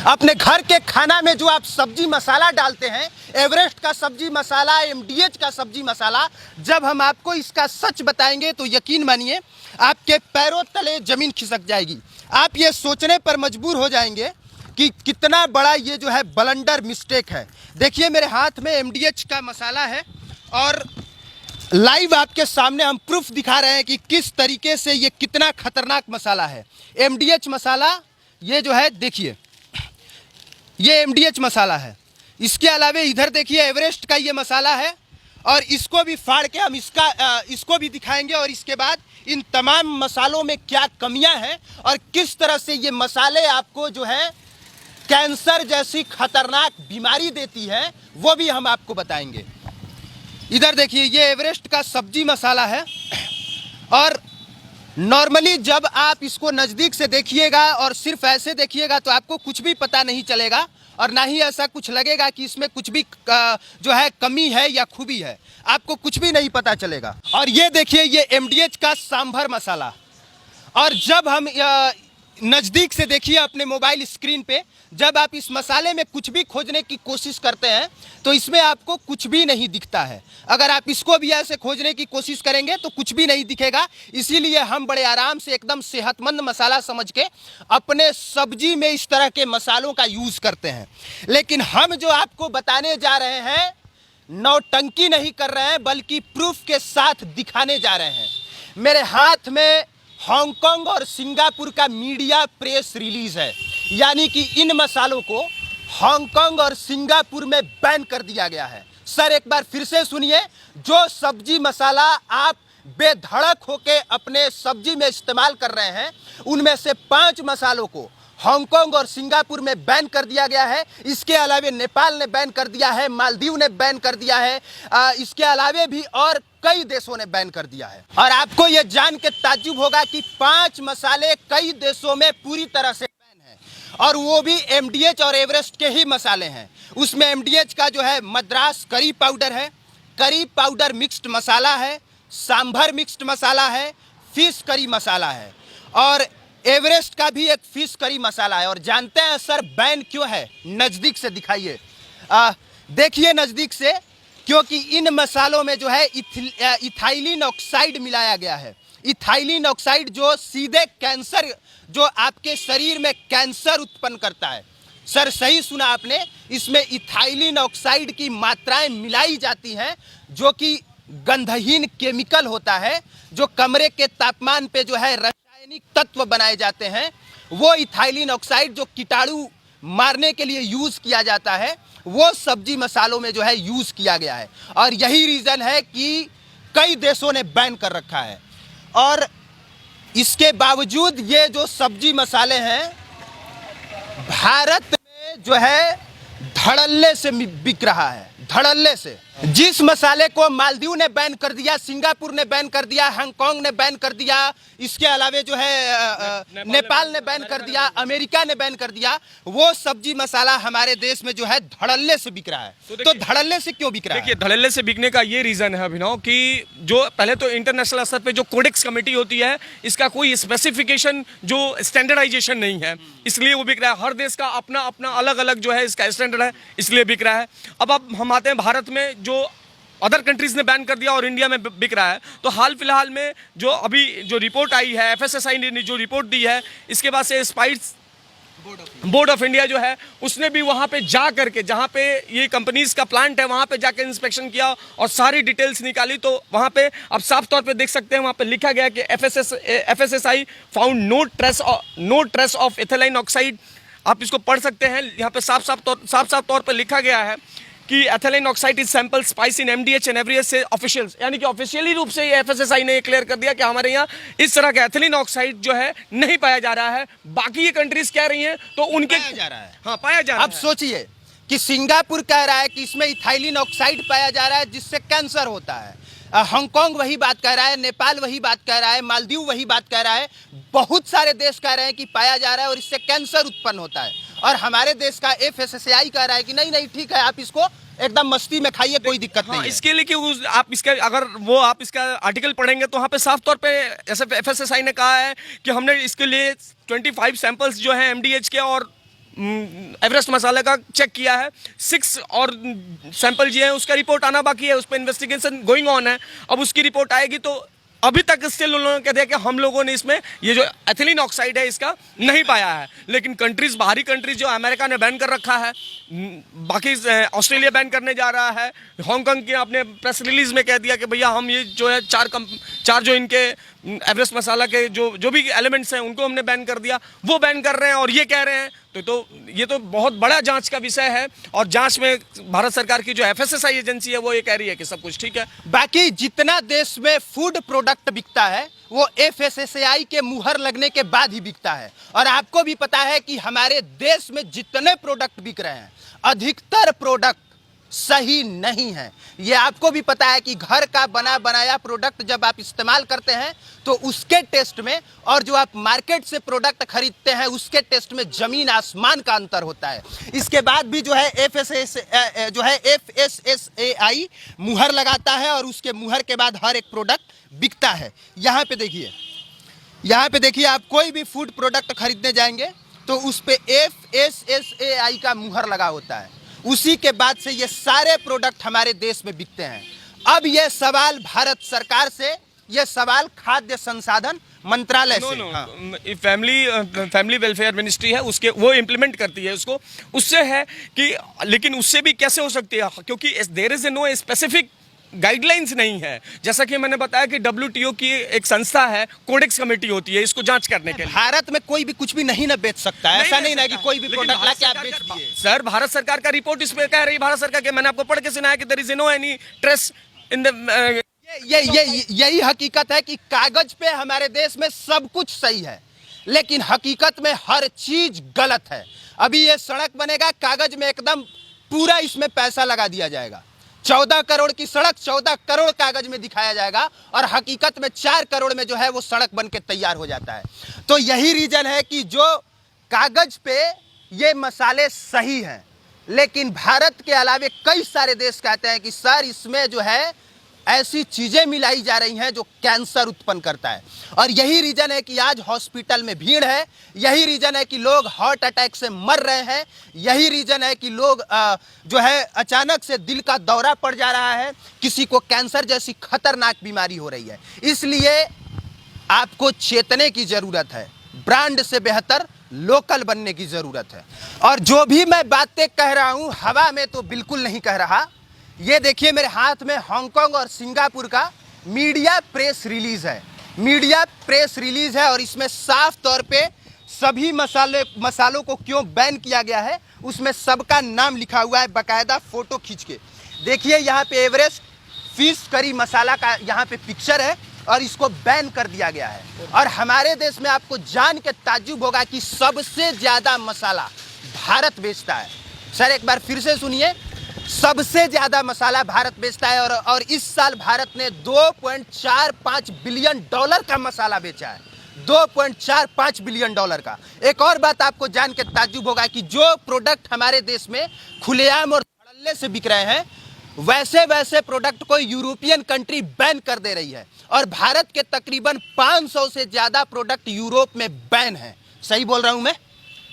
अपने घर के खाना में जो आप सब्जी मसाला डालते हैं, एवरेस्ट का सब्जी मसाला, एमडीएच का सब्जी मसाला, जब हम आपको इसका सच बताएंगे तो यकीन मानिए आपके पैरों तले जमीन खिसक जाएगी। आप ये सोचने पर मजबूर हो जाएंगे कि कितना बड़ा ये जो है ब्लंडर मिस्टेक है। देखिए मेरे हाथ में एमडीएच का मसाला है और लाइव आपके सामने हम प्रूफ दिखा रहे हैं कि किस तरीके से ये कितना खतरनाक मसाला है। एमडीएच मसाला ये जो है, देखिए ये एमडीएच मसाला है। इसके अलावे इधर देखिए एवरेस्ट का ये मसाला है और इसको भी फाड़ के हम इसको भी दिखाएंगे और इसके बाद इन तमाम मसालों में क्या कमियां हैं और किस तरह से ये मसाले आपको जो है कैंसर जैसी खतरनाक बीमारी देती है, वो भी हम आपको बताएंगे। इधर देखिए ये एवरेस्ट का सब्जी मसाला है और नॉर्मली जब आप इसको नज़दीक से देखिएगा और सिर्फ ऐसे देखिएगा तो आपको कुछ भी पता नहीं चलेगा और ना ही ऐसा कुछ लगेगा कि इसमें कुछ भी जो है कमी है या खूबी है, आपको कुछ भी नहीं पता चलेगा। और ये देखिए ये एमडीएच का सांभर मसाला, और जब हम नज़दीक से देखिए अपने मोबाइल स्क्रीन पे, जब आप इस मसाले में कुछ भी खोजने की कोशिश करते हैं तो इसमें आपको कुछ भी नहीं दिखता है। अगर आप इसको भी ऐसे खोजने की कोशिश करेंगे तो कुछ भी नहीं दिखेगा। इसीलिए हम बड़े आराम से एकदम सेहतमंद मसाला समझ के अपने सब्जी में इस तरह के मसालों का यूज़ करते हैं। लेकिन हम जो आपको बताने जा रहे हैं, नौटंकी नहीं कर रहे हैं बल्कि प्रूफ के साथ दिखाने जा रहे हैं। मेरे हाथ में हांगकांग और सिंगापुर का मीडिया प्रेस रिलीज है, यानी कि इन मसालों को हांगकांग और सिंगापुर में बैन कर दिया गया है। सर एक बार फिर से सुनिए, जो सब्जी मसाला आप बेधड़क होके अपने सब्जी में इस्तेमाल कर रहे हैं, उनमें से 5 मसालों को हांगकांग और सिंगापुर में बैन कर दिया गया है। इसके अलावे नेपाल ने बैन कर दिया है, मालदीव ने बैन कर दिया है, इसके अलावे भी और कई देशों ने बैन कर दिया है। और आपको यह जान के ताज्जुब होगा कि 5 मसाले कई देशों में पूरी तरह से बैन है और वो भी एमडीएच और एवरेस्ट के ही मसाले हैं। उसमें एमडीएच का जो है मद्रास करी पाउडर है, करी पाउडर मिक्स्ड मसाला है, सांभर मिक्स्ड मसाला है, फिश करी मसाला है और एवरेस्ट का भी एक फिश करी मसाला है। और जानते हैं सर बैन क्यों है? नज़दीक से दिखाइए, देखिए नज़दीक से, क्योंकि इन मसालों में जो है इथाइलिन ऑक्साइड मिलाया गया है। इथाइलिन ऑक्साइड जो सीधे कैंसर, जो आपके शरीर में कैंसर उत्पन्न करता है। सर सही सुना आपने, इसमें इथाइलिन ऑक्साइड की मात्राएं मिलाई जाती हैं जो कि गंधहीन केमिकल होता है, जो कमरे के तापमान पे जो है रासायनिक तत्व बनाए जाते हैं। वो इथाइलिन ऑक्साइड जो कीटाणु मारने के लिए यूज़ किया जाता है, वो सब्जी मसालों में जो है यूज़ किया गया है और यही रीज़न है कि कई देशों ने बैन कर रखा है। और इसके बावजूद ये जो सब्जी मसाले हैं भारत में जो है धड़ल्ले से बिक रहा है, धड़ल्ले से। जिस मसाले को मालदीव ने बैन कर दिया, सिंगापुर ने बैन कर दिया, हांगकांग ने बैन कर दिया, इसके अलावे जो है नेपाल ने बैन कर दिया, अमेरिका ने बैन कर दिया, वो सब्जी मसाला हमारे देश में जो है धड़ल्ले से बिक रहा है। तो धड़ल्ले से क्यों बिक रहा है? देखिए धड़ल्ले से बिकने का ये रीजन है अभिनव कि जो पहले तो इंटरनेशनल स्तर पे जो कोडेक्स कमेटी होती है, इसका कोई स्पेसिफिकेशन जो स्टैंडर्डाइजेशन नहीं है, इसलिए वो बिक रहा है। हर देश का अपना अपना अलग अलग जो है इसका स्टैंडर्ड है, इसलिए बिक रहा है। अब हम आते हैं भारत में, जो अदर कंट्रीज ने बैन कर दिया और इंडिया में बिक रहा है। तो हाल फिलहाल में जो अभी जो रिपोर्ट आई है, एफएसएसआई ने जो रिपोर्ट दी है, इसके बाद से स्पाइस बोर्ड ऑफ इंडिया जो है उसने भी वहाँ पे जा करके, जहाँ पे ये कंपनीज का प्लांट है, वहाँ पे जाकर इंस्पेक्शन किया और सारी डिटेल्स निकाली। तो वहाँ पे आप साफ तौर पे देख सकते हैं, वहाँ पे लिखा गया कि FSSI found no trace of ethylene oxide. आप इसको पढ़ सकते हैं, यहाँ पे साफ तौर पे लिखा गया है कि ethylene oxide is sample spice in MDH and Everest से ऑफिशियल्स, यानी कि ऑफिशियली रूप से ये एफएसएसआई ने क्लियर कर दिया कि हमारे यहाँ इस तरह का एथिलीन ऑक्साइड जो है नहीं पाया जा रहा है। बाकी ये कंट्रीज कह रही हैं तो उनके पाया जा रहा है। हाँ, पाया जा रहा है। अब सोचिए कि सिंगापुर कह रहा है कि इसमें इथाइलिन ऑक्साइड पाया जा रहा है जिससे कैंसर होता है, हांगकांग वही बात कह रहा है, नेपाल वही बात कह रहा है, मालदीव वही बात कह रहा है, बहुत सारे देश कह रहे हैं कि पाया जा रहा है और इससे कैंसर उत्पन्न होता है। और हमारे देश का एफएसएसआई कह रहा है कि नहीं नहीं ठीक है, आप इसको एकदम मस्ती में खाइए, कोई दिक्कत नहीं है। इसके लिए कि आप इसका अगर वो आप इसका आर्टिकल पढ़ेंगे तो वहाँ पे साफ तौर पे एफएसएसआई ने कहा है कि हमने इसके लिए 25 सैंपल्स जो है एमडीएच के और एवरेस्ट मसाले का चेक किया है, 6 और सैंपल जो है उसका रिपोर्ट आना बाकी है, उस पर इन्वेस्टिगेशन गोइंग ऑन है। अब उसकी रिपोर्ट आएगी तो अभी तक स्टिल उन लोगों ने कहते हैं कि हम लोगों ने इसमें ये जो एथिलीन ऑक्साइड है इसका नहीं पाया है। लेकिन कंट्रीज, बाहरी कंट्रीज जो अमेरिका ने बैन कर रखा है, बाकी ऑस्ट्रेलिया बैन करने जा रहा है, हांगकांग के अपने प्रेस रिलीज में कह दिया कि भैया हम ये जो है चार जो इनके एवरेस्ट मसाला के जो भी एलिमेंट्स हैं उनको हमने बैन कर दिया, वो बैन कर रहे हैं और ये कह रहे हैं। तो ये तो बहुत बड़ा जांच का विषय है और जांच में भारत सरकार की जो एफएसएसआई एजेंसी है वो ये कह रही है कि सब कुछ ठीक है। बाकी जितना देश में फूड प्रोडक्ट बिकता है वो एफएसएसआई के मुहर लगने के बाद ही बिकता है। और आपको भी पता है कि हमारे देश में जितने प्रोडक्ट बिक रहे हैं अधिकतर प्रोडक्ट सही नहीं है। ये आपको भी पता है कि घर का बना बनाया प्रोडक्ट जब आप इस्तेमाल करते हैं तो उसके टेस्ट में और जो आप मार्केट से प्रोडक्ट खरीदते हैं उसके टेस्ट में जमीन आसमान का अंतर होता है। इसके बाद भी जो है एफएसएसआई मुहर लगाता है और उसके मुहर के बाद हर एक प्रोडक्ट बिकता है। यहाँ पे देखिए आप कोई भी फूड प्रोडक्ट खरीदने जाएंगे तो उस पे एफएसएसआई का मुहर लगा होता है। उसी के बाद से ये सारे प्रोडक्ट हमारे देश में बिकते हैं। अब ये सवाल भारत सरकार से, ये सवाल खाद्य संसाधन मंत्रालय से, फैमिली वेलफेयर मिनिस्ट्री है उसके, वो इम्प्लीमेंट करती है उसको, उससे है कि लेकिन उससे भी कैसे हो सकती है क्योंकि there is no specific guidelines नहीं है। जैसा कि मैंने बताया कि WTO की एक संस्था है, कोडेक्स कमेटी होती है इसको जांच करने के लिए। भारत में कोई भी कुछ भी नहीं ना बेच सकता है, ऐसा नहीं ना कि कोई भी प्रोडक्ट लाके आप बेच दिए। सर भारत सरकार का रिपोर्ट इस पे कह रही है, भारत सरकार के, मैंने आपको पढ़ के सुनाया कि there is no any trace in the यही हकीकत है कि कागज पे हमारे देश में सब कुछ सही है लेकिन हकीकत में हर चीज गलत है। अभी ये सड़क बनेगा, कागज में एकदम पूरा इसमें पैसा लगा दिया जाएगा, 14 करोड़ की सड़क 14 करोड़ कागज में दिखाया जाएगा और हकीकत में 4 करोड़ में जो है वो सड़क बन के तैयार हो जाता है। तो यही रीजन है कि जो कागज पे ये मसाले सही हैं लेकिन भारत के अलावे कई सारे देश कहते हैं कि सर इसमें जो है ऐसी चीजें मिलाई जा रही हैं जो कैंसर उत्पन्न करता है। और यही रीजन है कि आज हॉस्पिटल में भीड़ है, यही रीजन है कि लोग हार्ट अटैक से मर रहे हैं, यही रीजन है कि लोग जो है अचानक से दिल का दौरा पड़ जा रहा है, किसी को कैंसर जैसी खतरनाक बीमारी हो रही है। इसलिए आपको चेतने की जरूरत है, ब्रांड से बेहतर लोकल बनने की जरूरत है। और जो भी मैं बातें कह रहा हूं हवा में तो बिल्कुल नहीं कह रहा। ये देखिए मेरे हाथ में हांगकांग और सिंगापुर का मीडिया प्रेस रिलीज है और इसमें साफ तौर पे सभी मसालों को क्यों बैन किया गया है उसमें सबका नाम लिखा हुआ है, बाकायदा फोटो खींच के। देखिए यहाँ पे एवरेस्ट फिश करी मसाला का यहाँ पे पिक्चर है और इसको बैन कर दिया गया है। और हमारे देश में आपको जान के ताज्जुब होगा कि सबसे ज्यादा मसाला भारत बेचता है। सर एक बार फिर से सुनिए, सबसे ज्यादा मसाला भारत बेचता है और इस साल भारत ने 2.45 बिलियन डॉलर का मसाला बेचा है, 2.45 बिलियन डॉलर का। एक और बात आपको जान के ताज्जुब होगा कि जो प्रोडक्ट हमारे देश में खुलेआम और धड़ल्ले से बिक रहे हैं वैसे प्रोडक्ट को यूरोपियन कंट्री बैन कर दे रही है और भारत के तकरीबन 500 से ज्यादा प्रोडक्ट यूरोप में बैन है। सही बोल रहा हूं मैं?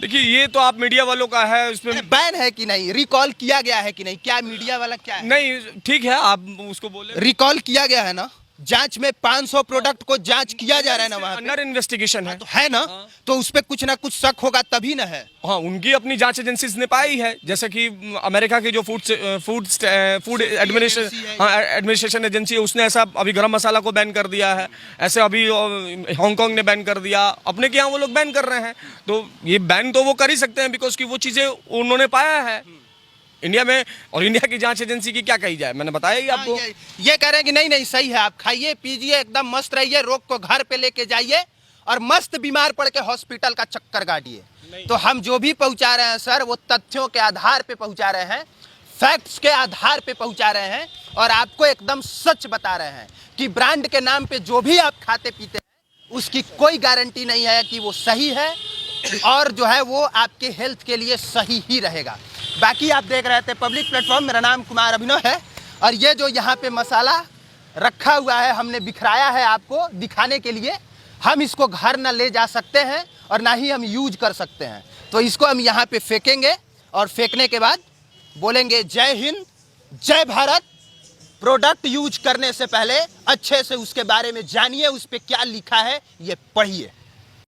देखिए ये तो आप मीडिया वालों का है, उसमें बैन है कि नहीं, रिकॉल किया गया है कि नहीं, क्या मीडिया वाला क्या है? नहीं ठीक है आप उसको बोले, रिकॉल किया गया है ना, जांच में 500 प्रोडक्ट को जांच किया जा रहा है ना, वहाँ अंडर इन्वेस्टिगेशन है तो है ना। तो उस पे कुछ ना कुछ शक होगा तभी ना है। हाँ उनकी अपनी जांच एजेंसीज ने पाई है, जैसे कि अमेरिका की जो फूड एडमिनिस्ट्रेशन एजेंसी है उसने ऐसा अभी गरम मसाला को बैन कर दिया है, ऐसे अभी हांगकांग ने बैन कर दिया, अपने के यहाँ वो लोग बैन कर रहे हैं। तो ये बैन तो वो कर ही सकते हैं बिकॉज की वो चीज़ें उन्होंने पाया है इंडिया में। और इंडिया की जांच एजेंसी की क्या कही जाए, मैंने बताया ही आपको। ये कह रहे हैं कि नहीं सही है, आप खाइए पीजिए एकदम मस्त रहिए, रोग को घर पे लेके जाइए और मस्त बीमार पड़ के हॉस्पिटल का चक्कर काटिए। तो हम जो भी पहुंचा रहे हैं सर वो तथ्यों के आधार पे पहुंचा रहे हैं, फैक्ट्स के आधार पे पहुंचा रहे हैं और आपको एकदम सच बता रहे हैं कि ब्रांड के नाम पे जो भी आप खाते पीते हैं उसकी कोई गारंटी नहीं है कि वो सही है और जो है वो आपके हेल्थ के लिए सही ही रहेगा। बाकी आप देख रहे थे पब्लिक प्लेटफॉर्म, मेरा नाम कुमार अभिनव है और ये जो यहाँ पे मसाला रखा हुआ है हमने बिखराया है आपको दिखाने के लिए। हम इसको घर न ले जा सकते हैं और ना ही हम यूज कर सकते हैं तो इसको हम यहाँ पे फेंकेंगे और फेंकने के बाद बोलेंगे जय हिंद, जय भारत। प्रोडक्ट यूज करने से पहले अच्छे से उसके बारे में जानिए, उस पे क्या लिखा है ये पढ़िए।